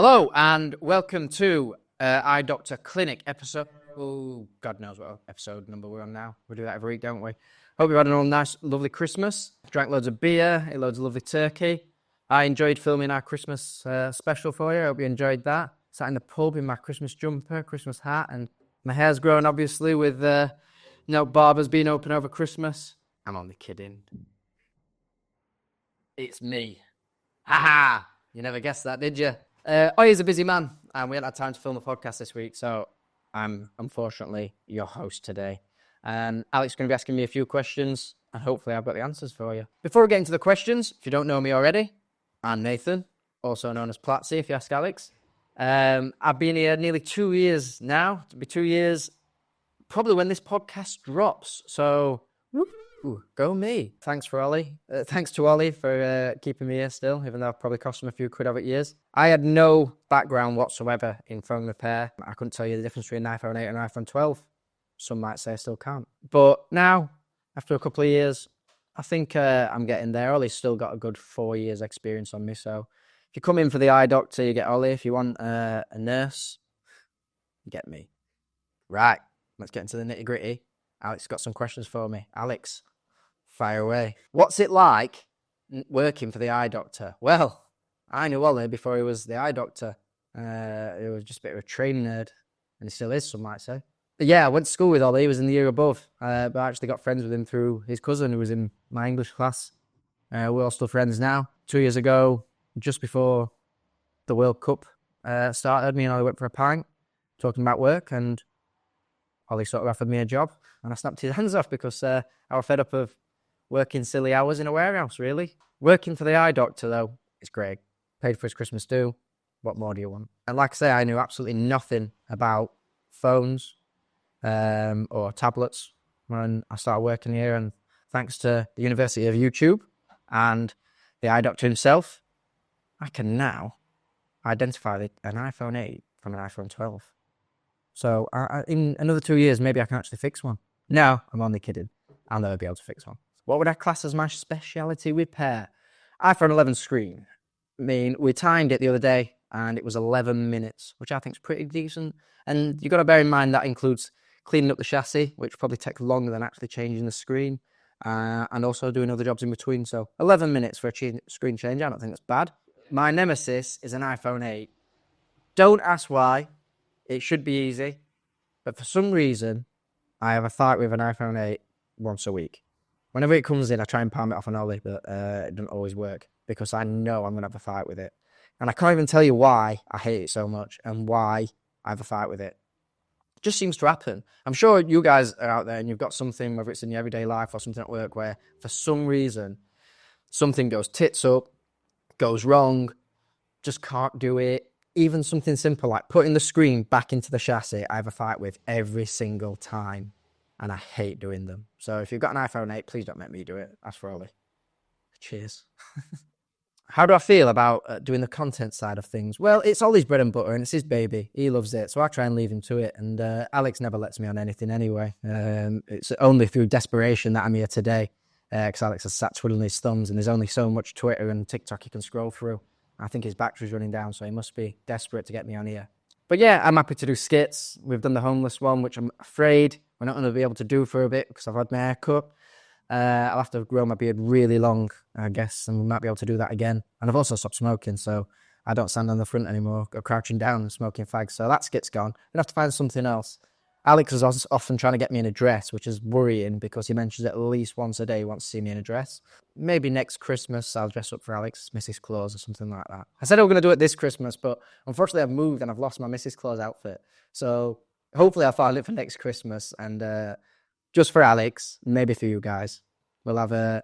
Hello and welcome to iDoctor Clinic episode. Oh, God knows what episode number we're on now. We do that every week, don't we? Hope you had a nice, lovely Christmas. Drank loads of beer, ate loads of lovely turkey. I enjoyed filming our Christmas special for you. I hope you enjoyed that. Sat in the pub in my Christmas jumper, Christmas hat, and my hair's grown, obviously, with barbers being open over Christmas. I'm only kidding. It's me. Ha ha! You never guessed that, did you? Oya's a busy man, and we haven't had time to film the podcast this week, so I'm unfortunately your host today. Alex is going to be asking me a few questions, and hopefully I've got the answers for you. Before we get into the questions, if you don't know me already, I'm Nathan, also known as Platzi, if you ask Alex. I've been here nearly 2 years now. It'll be 2 years probably when this podcast drops, so go me. Thanks to Ollie for keeping me here still, even though I've probably cost him a few quid over years. I had no background whatsoever in phone repair. I couldn't tell you the difference between an iPhone 8 and an iPhone 12. Some might say I still can't. But now, after a couple of years, I think I'm getting there. Ollie's still got a good 4 years experience on me. So if you come in for the iDoctor, you get Ollie. If you want a nurse, you get me. Right, let's get into the nitty gritty. Alex got some questions for me. Alex, fire away. What's it like working for the iDoctor? Well, I knew Ollie before he was the iDoctor. He was just a bit of a training nerd, and he still is, some might say. But yeah, I went to school with Ollie. He was in the year above, but I actually got friends with him through his cousin who was in my English class. We're all still friends now. 2 years ago, just before the World Cup started, me and Ollie went for a pint, talking about work, and Ollie sort of offered me a job, and I snapped his hands off because I was fed up of working silly hours in a warehouse, really. Working for the iDoctor, though, is great. Paid for his Christmas too. What more do you want? And like I say, I knew absolutely nothing about phones or tablets when I started working here, and thanks to the University of YouTube and the iDoctor himself, I can now identify an iPhone 8 from an iPhone 12. So in another 2 years, maybe I can actually fix one. No, I'm only kidding. I'll never be able to fix one. What would I class as my speciality repair? iPhone 11 screen. I mean, we timed it the other day, and it was 11 minutes, which I think is pretty decent. And you've got to bear in mind that includes cleaning up the chassis, which probably takes longer than actually changing the screen, and also doing other jobs in between. So 11 minutes for a screen change, I don't think that's bad. My nemesis is an iPhone 8. Don't ask why. It should be easy, but for some reason, I have a fight with an iPhone 8 once a week. Whenever it comes in, I try and palm it off on Ollie, but it doesn't always work because I know I'm going to have a fight with it. And I can't even tell you why I hate it so much and why I have a fight with it. It just seems to happen. I'm sure you guys are out there and you've got something, whether it's in your everyday life or something at work, where for some reason, something goes tits up, goes wrong, just can't do it. Even something simple like putting the screen back into the chassis, I have a fight with every single time. And I hate doing them. So if you've got an iPhone 8, please don't make me do it. Ask for Ollie. Cheers. How do I feel about doing the content side of things? Well, it's Ollie's bread and butter and it's his baby. He loves it. So I try and leave him to it. And Alex never lets me on anything anyway. It's only through desperation that I'm here today. Because Alex has sat twiddling his thumbs and there's only so much Twitter and TikTok he can scroll through. I think his battery's running down, so he must be desperate to get me on here. But yeah, I'm happy to do skits. We've done the homeless one, which I'm afraid we're not going to be able to do for a bit because I've had my hair cut. I'll have to grow my beard really long, I guess, and we might be able to do that again. And I've also stopped smoking, so I don't stand on the front anymore, go crouching down and smoking fags. So that skit's gone. I'm going to have to find something else. Alex is often trying to get me in a dress, which is worrying because he mentions at least once a day he wants to see me in a dress. Maybe next Christmas I'll dress up for Alex, Mrs. Claus or something like that. I said I was going to do it this Christmas, but unfortunately I've moved and I've lost my Mrs. Claus outfit. So hopefully I'll find it for next Christmas. And just for Alex, maybe for you guys, we'll have a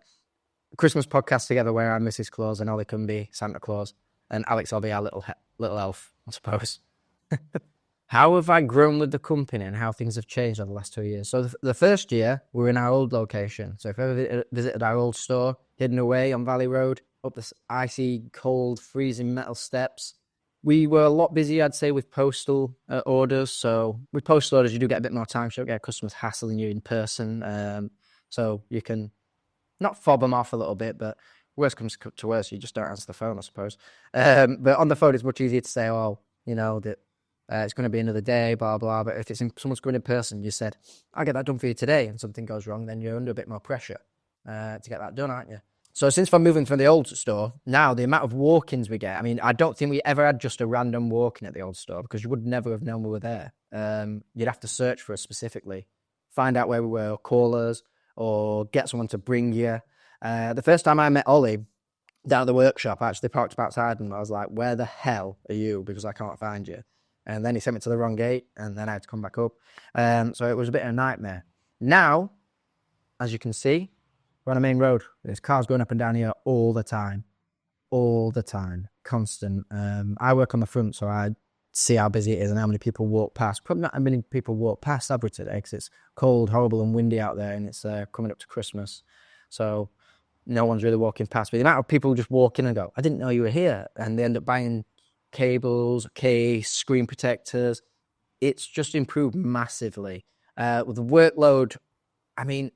Christmas podcast together where I'm Mrs. Claus and Ollie can be Santa Claus. And Alex will be our little elf, I suppose. How have I grown with the company and how things have changed over the last 2 years? So the first year, we were in our old location. So if you ever visited our old store, hidden away on Valley Road, up the icy, cold, freezing metal steps, we were a lot busier, I'd say, with postal orders. So with postal orders, you do get a bit more time. So you don't get customers hassling you in person. So you can not fob them off a little bit, but Worst comes to worst, you just don't answer the phone, I suppose. But on the phone, it's much easier to say, oh, that it's going to be another day, blah, blah. But if someone's going in person, you said, I'll get that done for you today, and something goes wrong, then you're under a bit more pressure to get that done, aren't you? So since we're moving from the old store, now the amount of walk-ins we get, I mean, I don't think we ever had just a random walk-in at the old store because you would never have known we were there. You'd have to search for us specifically, find out where we were, or call us, or get someone to bring you. The first time I met Ollie down at the workshop, I actually parked up outside and I was like, where the hell are you? Because I can't find you. And then he sent me to the wrong gate and then I had to come back up. So it was a bit of a nightmare. Now, as you can see, we're on a main road. There's cars going up and down here all the time, constant. I work on the front, so I see how busy it is and how many people walk past. Probably not how many people walk past Sabra today because it's cold, horrible and windy out there and it's coming up to Christmas. So no one's really walking past. But the amount of people just walk in and go, I didn't know you were here. And they end up buying cables, case, screen protectors. It's just improved massively. With the workload, I mean,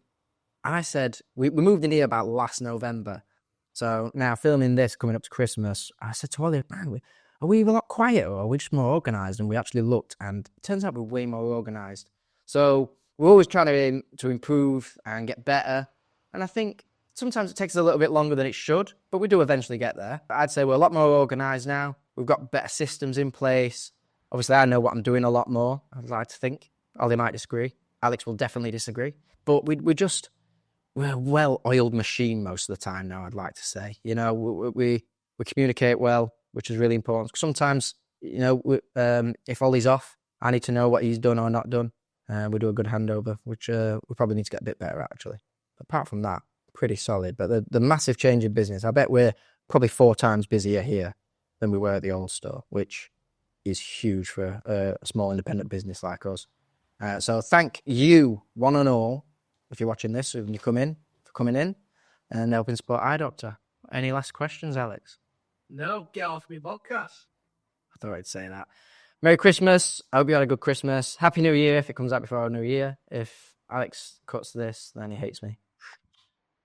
I said, we moved in here about last November. So now filming this coming up to Christmas, I said to Ollie, man, are we a lot quieter or are we just more organised? And we actually looked and it turns out we're way more organised. So we're always trying to improve and get better. And I think sometimes it takes a little bit longer than it should, but we do eventually get there. But I'd say we're a lot more organised now. We've got better systems in place. Obviously, I know what I'm doing a lot more, I'd like to think. Ollie might disagree. Alex will definitely disagree. But we're a well-oiled machine most of the time now, I'd like to say. We communicate well, which is really important. Sometimes, if Ollie's off, I need to know what he's done or not done. We do a good handover, which we probably need to get a bit better, actually. Apart from that, pretty solid. But the massive change in business, I bet we're probably 4 times busier here than we were at the old store, which is huge for a small independent business like us. So thank you, one and all, if you're watching this, when you come in, for coming in and helping support iDoctor. Any last questions, Alex? No, get off me podcast. I thought I'd say that. Merry Christmas. I hope you had a good Christmas. Happy New Year if it comes out before New Year. If Alex cuts this, then he hates me.